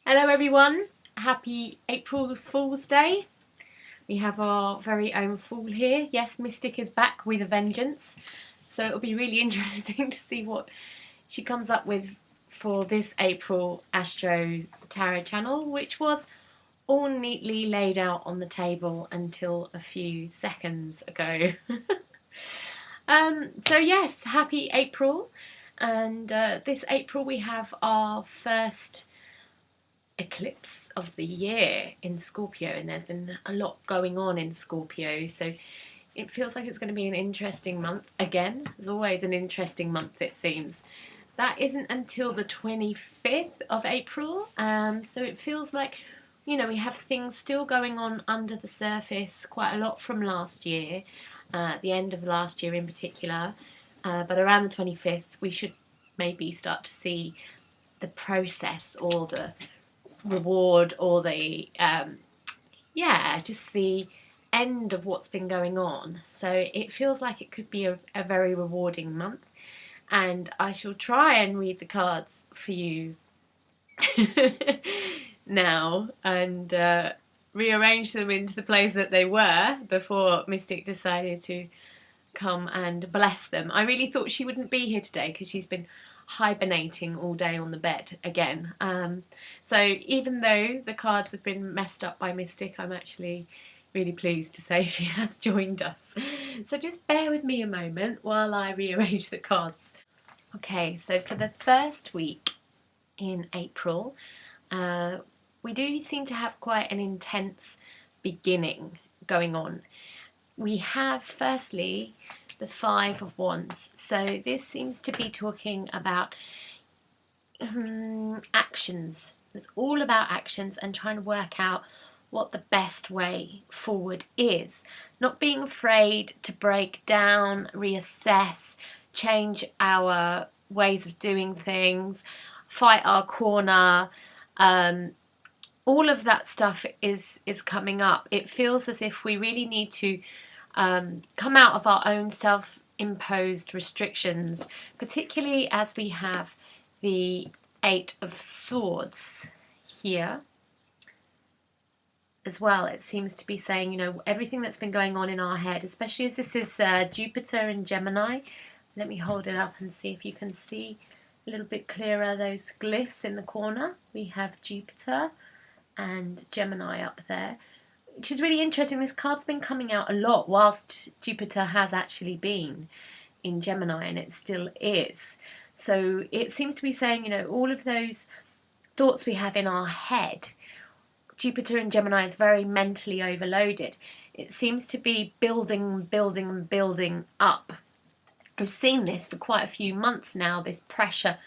Hello everyone, happy April Fool's Day. We have our very own fool here. Yes, Mystic is back with a vengeance. So it'll be really interesting to see what she comes up with for this April Astro Tarot channel, which was all neatly laid out on the table until a few seconds ago. So yes, happy April. And this April we have our first eclipse of the year in Scorpio, and there's been a lot going on in Scorpio, so it feels like it's going to be an interesting month again. There's always an interesting month, it seems. That isn't until the 25th of April, so it feels like, you know, we have things still going on under the surface, quite a lot from last year, the end of last year in particular, but around the 25th we should maybe start to see the process or the reward or the just the end of what's been going on. So it feels like it could be a very rewarding month, and I shall try and read the cards for you now and rearrange them into the place that they were before Mystic decided to come and bless them. I really thought she wouldn't be here today because she's been hibernating all day on the bed again. So even though the cards have been messed up by Mystic, I'm actually really pleased to say she has joined us. So just bear with me a moment while I rearrange the cards. Okay, so for the first week in April, we do seem to have quite an intense beginning going on. We have firstly the Five of Wands. So this seems to be talking about actions. It's all about actions and trying to work out what the best way forward is. Not being afraid to break down, reassess, change our ways of doing things, fight our corner. All of that stuff is coming up. It feels as if we really need to come out of our own self-imposed restrictions, particularly as we have the Eight of Swords here as well. It seems to be saying, you know, everything that's been going on in our head, especially as this is Jupiter and Gemini. Let me hold it up and see if you can see a little bit clearer those glyphs in the corner. We have Jupiter and Gemini up there, which is really interesting. This card's been coming out a lot whilst Jupiter has actually been in Gemini, and it still is. So it seems to be saying, you know, all of those thoughts we have in our head, Jupiter in Gemini is very mentally overloaded. It seems to be building up. We've seen this for quite a few months now, this pressure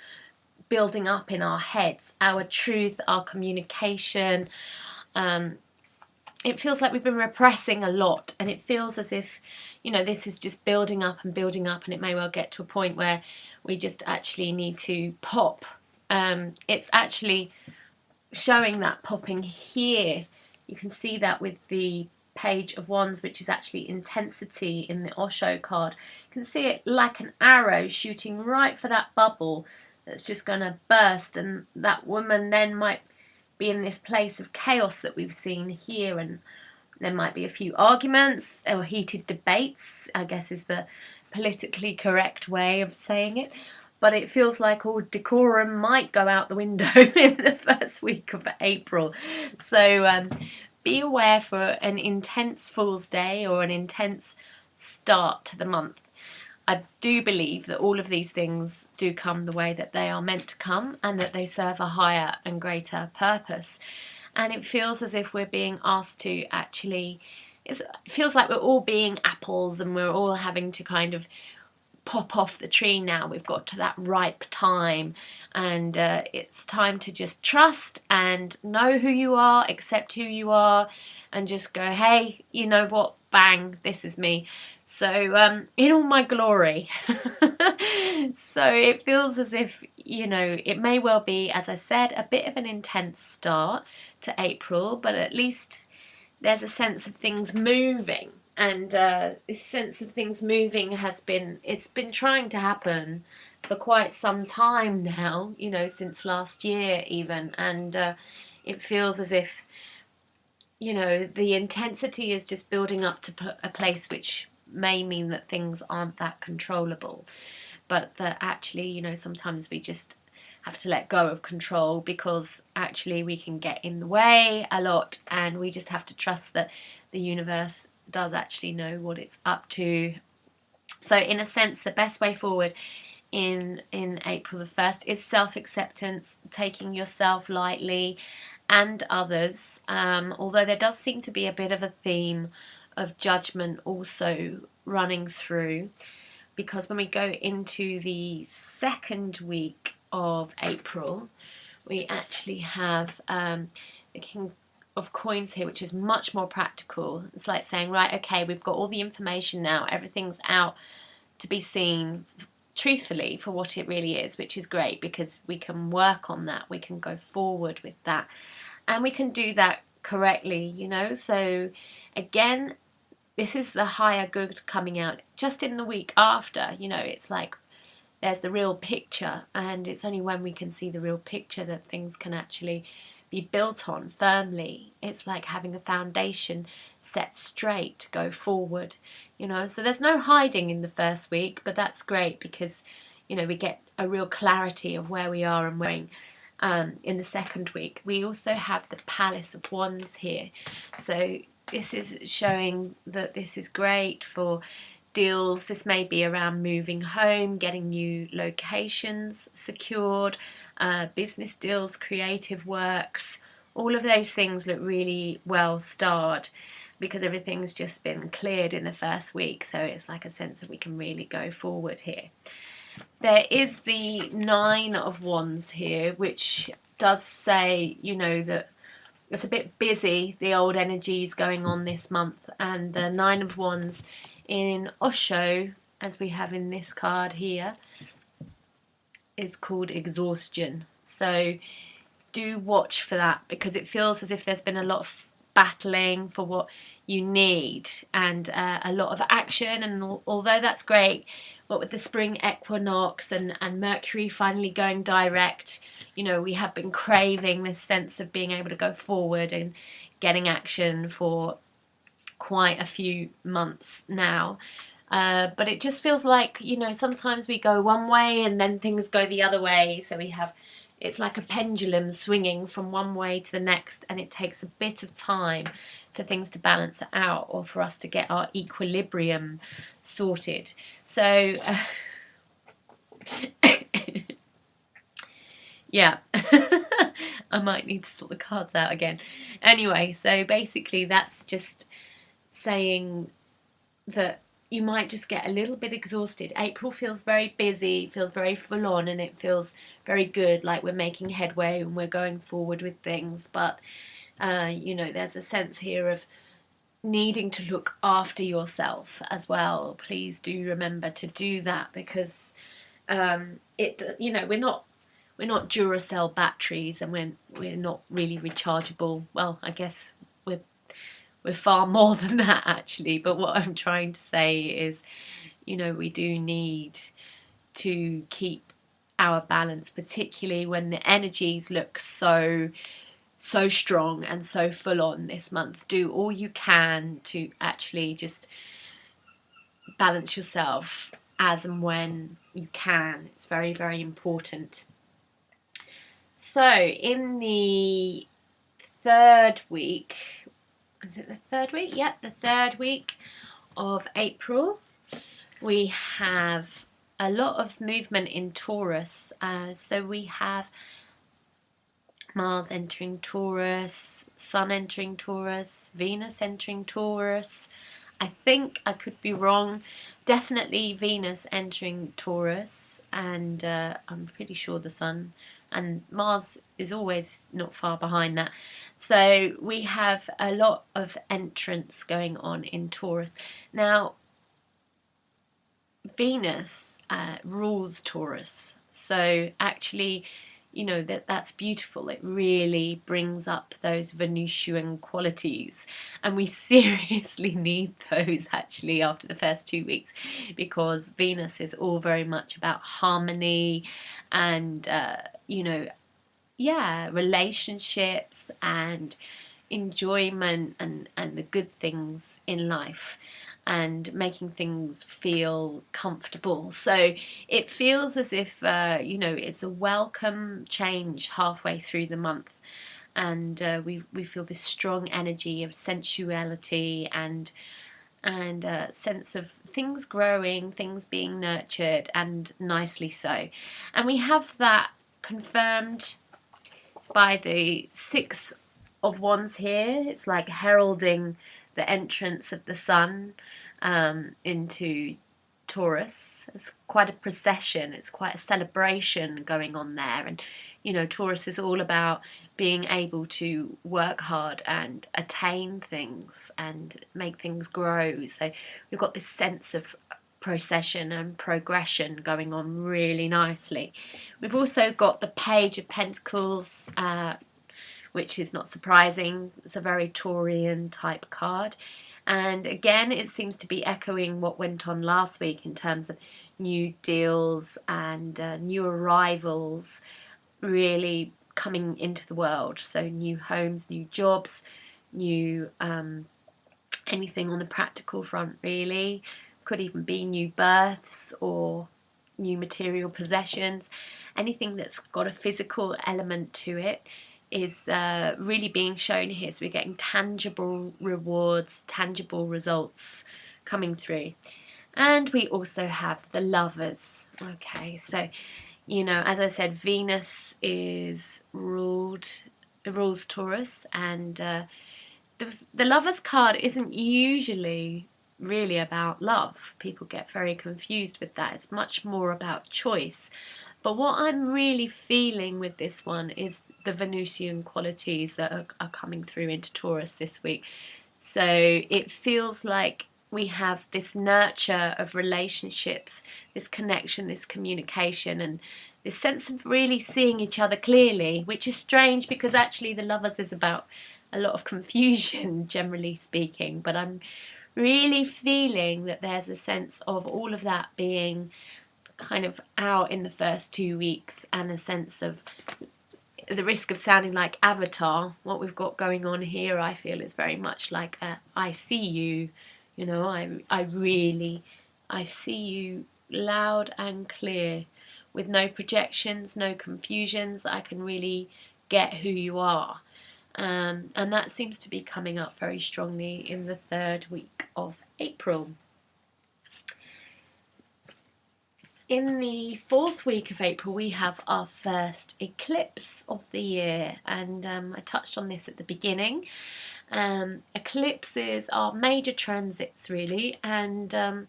building up in our heads, our truth, our communication. It feels like we've been repressing a lot, and it feels as if, you know, this is just building up, and it may well get to a point where we just actually need to pop. It's actually showing that popping here. You can see that with the Page of Wands, which is actually intensity in the Osho card. You can see it like an arrow shooting right for that bubble that's just going to burst, and that woman then might be in this place of chaos that we've seen here, and there might be a few arguments or heated debates, I guess is the politically correct way of saying it, but it feels like all decorum might go out the window in the first week of April. So be aware for an intense Fool's Day or an intense start to the month. I do believe that all of these things do come the way that they are meant to come, and that they serve a higher and greater purpose. And it feels as if we're being asked to actually, it feels like we're all being apples and we're all having to kind of pop off the tree now. We've got to that ripe time, and it's time to just trust and know who you are, accept who you are, and just go, hey, you know what, bang, this is me. So in all my glory. So it feels as if, you know, it may well be, as I said, a bit of an intense start to April, but at least there's a sense of things moving. And this sense of things moving it's been trying to happen for quite some time now, you know, since last year even, and it feels as if, you know, the intensity is just building up to a place which may mean that things aren't that controllable, but that actually, you know, sometimes we just have to let go of control, because actually we can get in the way a lot, and we just have to trust that the universe does actually know what it's up to. So in a sense, the best way forward in April the 1st is self-acceptance, taking yourself lightly and others, although there does seem to be a bit of a theme of judgment also running through, because when we go into the second week of April, we actually have the King of Coins here, which is much more practical. It's like saying, right, okay, we've got all the information now, everything's out to be seen truthfully for what it really is, which is great, because we can work on that, we can go forward with that, and we can do that correctly, you know. So again, this is the higher good coming out just in the week after, you know. It's like there's the real picture, and it's only when we can see the real picture that things can actually be built on firmly. It's like having a foundation set straight to go forward, you know. So there's no hiding in the first week, but that's great, because, you know, we get a real clarity of where we are and where we're going. In the second week, we also have the Palace of Wands here. So this is showing that this is great for deals. This may be around moving home, getting new locations secured, business deals, creative works. All of those things look really well starred, because everything's just been cleared in the first week. So it's like a sense that we can really go forward here. There is the Nine of Wands here, which does say, you know, that it's a bit busy, the old energies going on this month. And the Nine of Wands in Osho, as we have in this card here, is called exhaustion. So do watch for that, because it feels as if there's been a lot of battling for what you need, and a lot of action. And although that's great, but with the spring equinox and Mercury finally going direct, you know, we have been craving this sense of being able to go forward and getting action for quite a few months now. But it just feels like, you know, sometimes we go one way and then things go the other way. So we have, it's like a pendulum swinging from one way to the next, and it takes a bit of time for things to balance out, or for us to get our equilibrium sorted. So yeah, I might need to sort the cards out again. Anyway, so basically that's just saying that you might just get a little bit exhausted. April feels very busy, feels very full on, and it feels very good, like we're making headway and we're going forward with things. But you know, there's a sense here of needing to look after yourself as well. Please do remember to do that, because you know, we're not Duracell batteries, and we're not really rechargeable. Well, I guess we're far more than that actually, but what I'm trying to say is, you know, we do need to keep our balance, particularly when the energies look so strong and so full on this month. Do all you can to actually just balance yourself as and when you can. It's very, very important. So in the third week, is it the third week? Yep, the third week of April, we have a lot of movement in Taurus. So we have Mars entering Taurus, Sun entering Taurus, Venus entering Taurus. I think, I could be wrong, definitely Venus entering Taurus, and I'm pretty sure the Sun, and Mars is always not far behind that. So we have a lot of entrance going on in Taurus. Now, Venus rules Taurus, so actually you know, that's beautiful. It really brings up those Venusian qualities, and we seriously need those actually after the first 2 weeks, because Venus is all very much about harmony and you know, yeah, relationships and enjoyment and the good things in life, and making things feel comfortable. So it feels as if you know, it's a welcome change halfway through the month, and we feel this strong energy of sensuality and a sense of things growing, things being nurtured, and nicely so. And we have that confirmed by the Six of Wands here. It's like heralding the entrance of the sun into Taurus. It's quite a procession, it's quite a celebration going on there. And you know, Taurus is all about being able to work hard and attain things and make things grow. So we've got this sense of procession and progression going on really nicely. We've also got the Page of Pentacles, which is not surprising. It's a very Taurian type card. And again, it seems to be echoing what went on last week in terms of new deals and new arrivals really coming into the world. So new homes, new jobs, new anything on the practical front really. Could even be new births or new material possessions. Anything that's got a physical element to it is really being shown here. So we're getting tangible rewards, tangible results coming through. And we also have the Lovers. Okay, so you know, as I said, Venus rules Taurus, and the Lovers card isn't usually really about love. People get very confused with that. It's much more about choice. But what I'm really feeling with this one is the Venusian qualities that are coming through into Taurus this week. So it feels like we have this nurture of relationships, this connection, this communication, and this sense of really seeing each other clearly, which is strange because actually the Lovers is about a lot of confusion, generally speaking. But I'm really feeling that there's a sense of all of that being kind of out in the first 2 weeks, and a sense of the risk of sounding like Avatar. What we've got going on here, I feel, is very much like I see you, you know, I see you loud and clear, with no projections, no confusions. I can really get who you are. And that seems to be coming up very strongly in the 3rd week of April. In the 4th week of April, we have our first eclipse of the year, and I touched on this at the beginning. Eclipses are major transits, really, and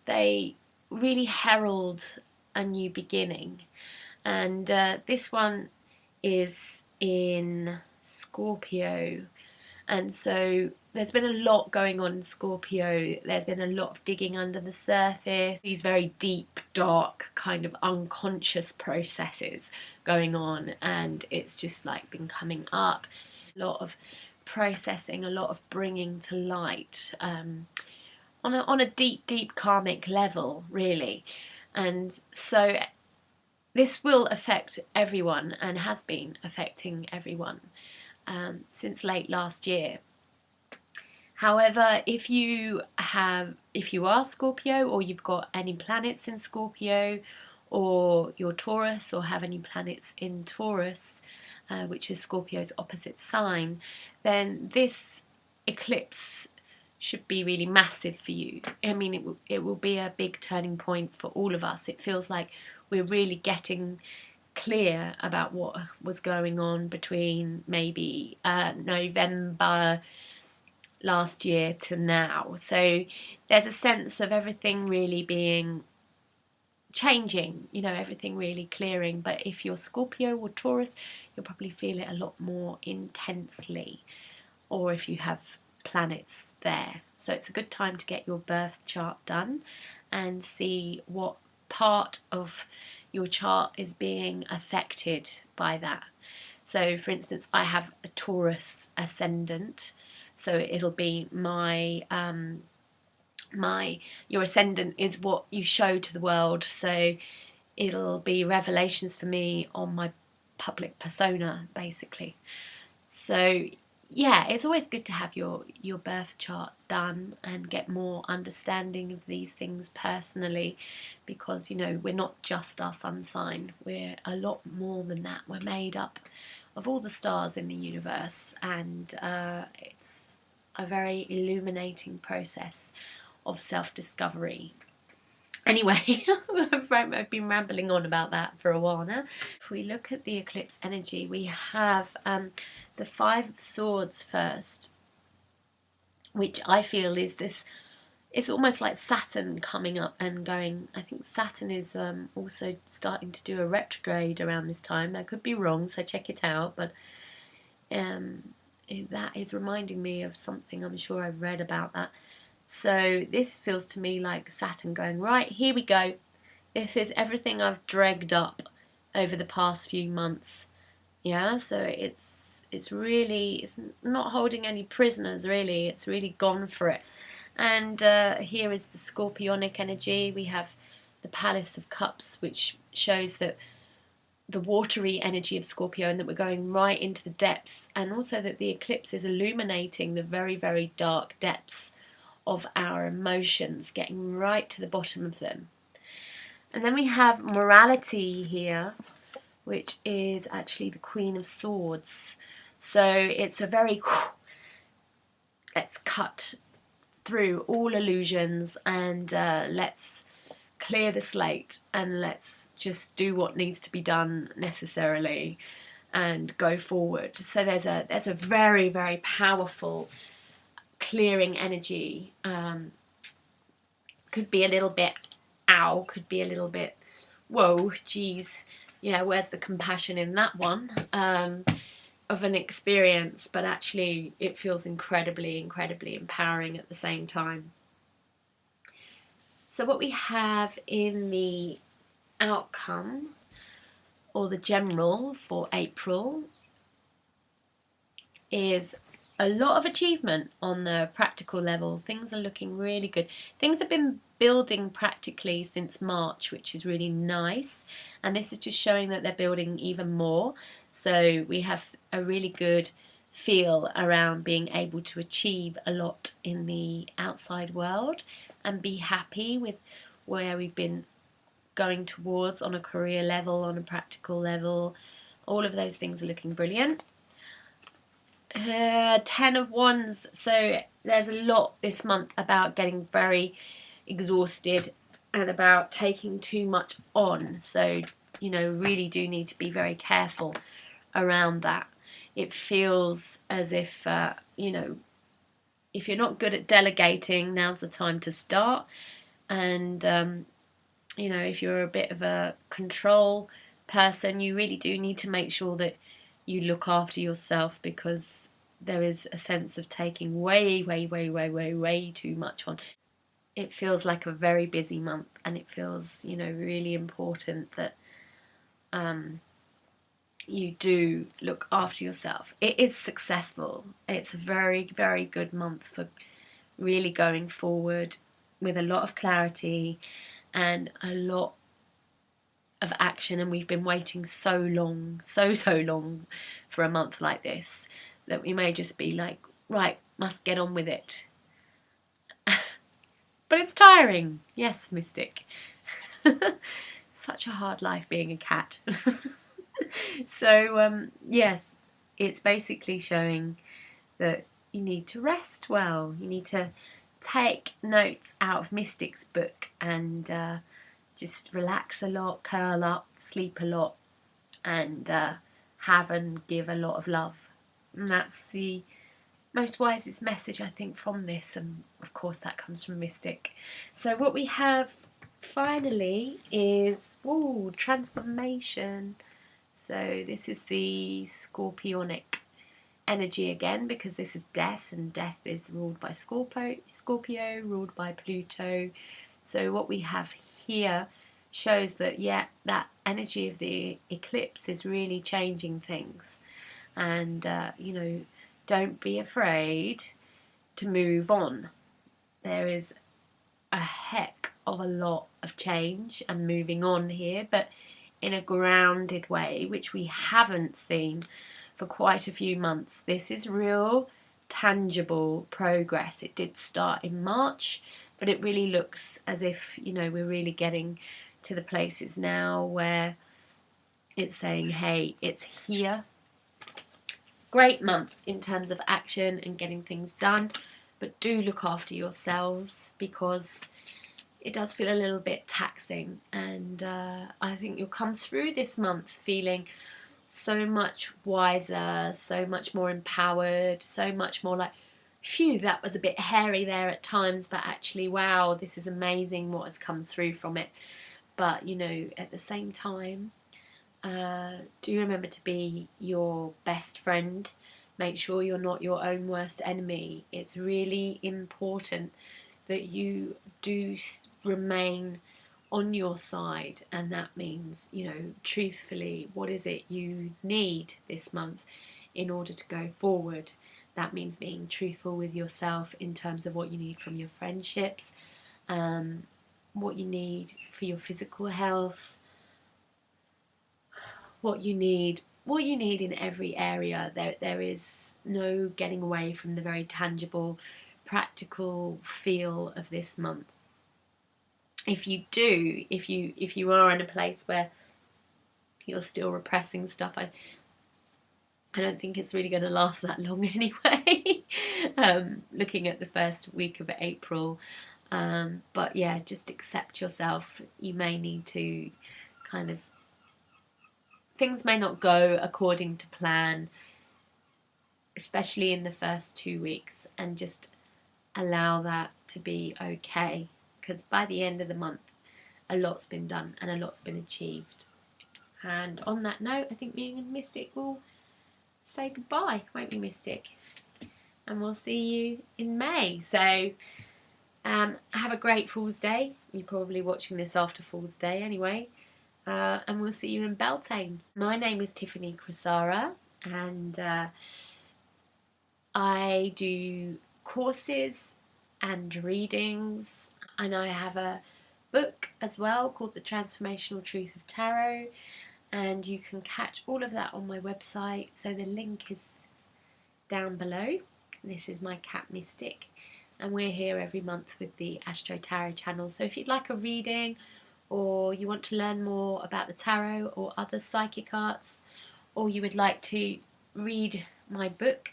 they really herald a new beginning. And this one is in Scorpio, and so there's been a lot going on in Scorpio. There's been a lot of digging under the surface, these very deep, dark, kind of unconscious processes going on, and it's just like been coming up. A lot of processing, a lot of bringing to light on a deep karmic level, really. And so this will affect everyone, and has been affecting everyone since late last year. However, if you are Scorpio, or you've got any planets in Scorpio, or you're Taurus, or have any planets in Taurus, which is Scorpio's opposite sign, then this eclipse should be really massive for you. I mean, it will be a big turning point for all of us. It feels like we're really getting clear about what was going on between maybe November last year to now. So there's a sense of everything really being changing, you know, everything really clearing. But if you're Scorpio or Taurus, you'll probably feel it a lot more intensely, or if you have planets there. So it's a good time to get your birth chart done and see what part of your chart is being affected by that. So for instance, I have a Taurus ascendant, so it'll be your ascendant is what you show to the world, so it'll be revelations for me on my public persona, basically. So yeah, it's always good to have your birth chart done and get more understanding of these things personally, because you know, we're not just our sun sign, we're a lot more than that. We're made up of all the stars in the universe, and it's a very illuminating process of self-discovery. Anyway, I've been rambling on about that for a while now. If we look at the eclipse energy, we have the Five of Swords first, which I feel is this, it's almost like Saturn coming up and going. I think Saturn is also starting to do a retrograde around this time. I could be wrong, so check it out, but that is reminding me of something I'm sure I've read about that. So this feels to me like Saturn going, right, here we go. This is everything I've dragged up over the past few months. Yeah, so it's really, it's not holding any prisoners really. It's really gone for it. And here is the Scorpionic energy. We have the Palace of Cups, which shows that the watery energy of Scorpio, and that we're going right into the depths, and also that the eclipse is illuminating the very, very dark depths of our emotions, getting right to the bottom of them. And then we have morality here, which is actually the Queen of Swords. So it's a very, let's cut through all illusions, and let's clear the slate, and let's just do what needs to be done necessarily and go forward. So there's a very, very powerful clearing energy. Could be a little bit ow, could be a little bit whoa, geez, yeah, where's the compassion in that one, of an experience, but actually it feels incredibly, incredibly empowering at the same time. So what we have in the outcome, or the general for April, is a lot of achievement on the practical level. Things are looking really good. Things have been building practically since March, which is really nice, and this is just showing that they're building even more. So we have a really good feel around being able to achieve a lot in the outside world and be happy with where we've been going towards on a career level, on a practical level. All of those things are looking brilliant. 10 of Wands, so there's a lot this month about getting very exhausted and about taking too much on, so you know, really do need to be very careful around that. It feels as if you know, if you're not good at delegating, now's the time to start. And you know, if you're a bit of a control person, you really do need to make sure that you look after yourself, because there is a sense of taking way too much on. It feels like a very busy month, and it feels, you know, really important that you do look after yourself. It is successful. It's a very, very good month for really going forward with a lot of clarity and a lot of action. And we've been waiting so long, so long for a month like this, that we may just be like, right, must get on with it. But it's tiring. Yes, Mystic. Such a hard life being a cat. So yes, it's basically showing that you need to rest well. You need to take notes out of Mystic's book and just relax a lot, curl up, sleep a lot, and have and give a lot of love. And that's the most wisest message, I think, from this, and of course that comes from Mystic. So what we have finally is transformation. So this is the Scorpionic energy again, because this is death, and death is ruled by Scorpio, ruled by Pluto. So what we have here shows that, yeah, that energy of the eclipse is really changing things. And, you know, don't be afraid to move on. There is a heck of a lot of change and moving on here, but in a grounded way, which we haven't seen for quite a few months. This is real, tangible progress. It did start in March, but it really looks as if, you know, we're really getting to the places now where it's saying, hey, it's here. Great month in terms of action and getting things done, but do look after yourselves, because it does feel a little bit taxing, and I think you'll come through this month feeling so much wiser, so much more empowered, so much more like, phew, that was a bit hairy there at times, but actually, wow, this is amazing what has come through from it. But, you know, at the same time, do remember to be your best friend. Make sure you're not your own worst enemy. It's really important that you do remain on your side, and that means, you know, truthfully, what is it you need this month in order to go forward. That means being truthful with yourself in terms of what you need from your friendships, what you need for your physical health, what you need in every area. There is no getting away from the very tangible, practical feel of this month. If you are in a place where you're still repressing stuff, I don't think it's really going to last that long anyway. Looking at the first week of April, but yeah, just accept yourself. You may need to kind of, things may not go according to plan, especially in the first 2 weeks, and just allow that to be okay, because by the end of the month a lot's been done and a lot's been achieved. And on that note, I think me and Mystic will say goodbye, won't we, Mystic? And we'll see you in May. So have a great Fool's Day. You're probably watching this after Fool's Day anyway. And we'll see you in Beltane. My name is Tiffany Crosara, and I do courses and readings, and I have a book as well called The Transformational Truth of Tarot, and you can catch all of that on my website, so the link is down below. This is my cat Mystic, and we're here every month with the AstroTarotChannel. So if you'd like a reading, or you want to learn more about the tarot or other psychic arts, or you would like to read my book,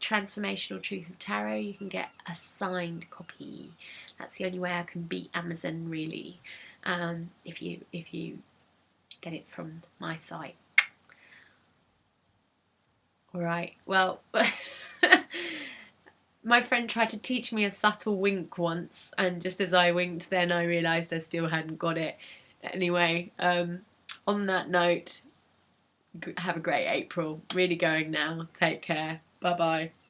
Transformational Truth of Tarot, you can get a signed copy. That's the only way I can beat Amazon, really, if you get it from my site. Alright, well, my friend tried to teach me a subtle wink once, and just as I winked, then I realised I still hadn't got it. Anyway, on that note, have a great April. Really going now. Take care. Bye bye.